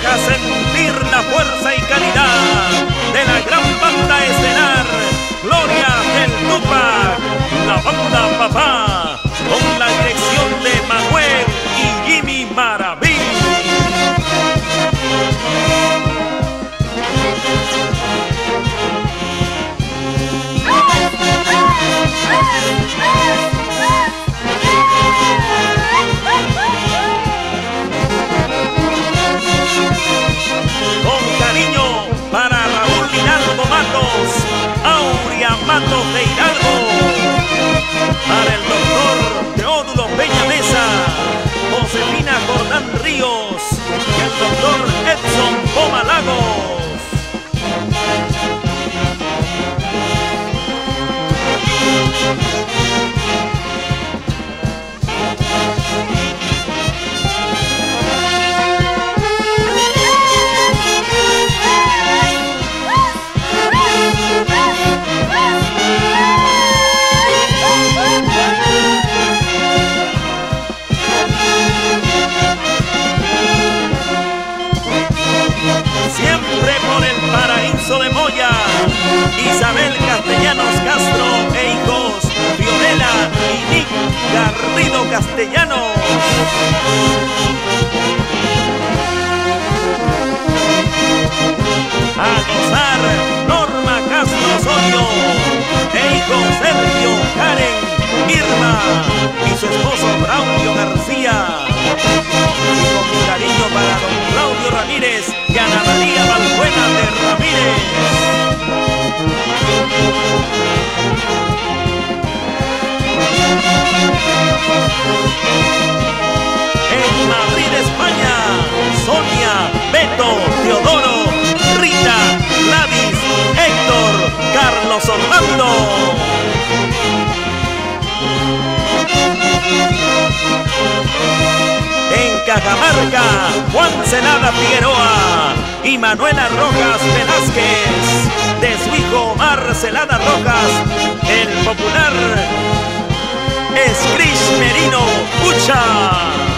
deja sentir la fuerza y calidad de la gran banda estelar Gloria del Tupac, la banda Papá, con la dirección de Manuel y Jimmy Maraví. Matos de Hidalgo, para el doctor Teodulo Peña Mesa, Josefina Jordán Ríos y el doctor Edson Poma Lagos. Siempre por el paraíso de Moya, Isabel Castellanos Castro e hijos, Fiorella y Nick Garrido Castellanos. A gozar Norma Castro Osorio e hijos Sergio, Karen, Irma y su esposo Braulio García. Y con mi cariño para don Claudio Ramírez y Ana María Balbuena de Ramírez. En Madrid, España, Sonia, Beto, Teodoro, Rita, Gladys, Héctor, Carlos Orlando. En Cajamarca, Juan Celada Figueroa y Manuela Rojas Velázquez, de su hijo Omar Celada Rojas, el popular Escrish Merino Pucha.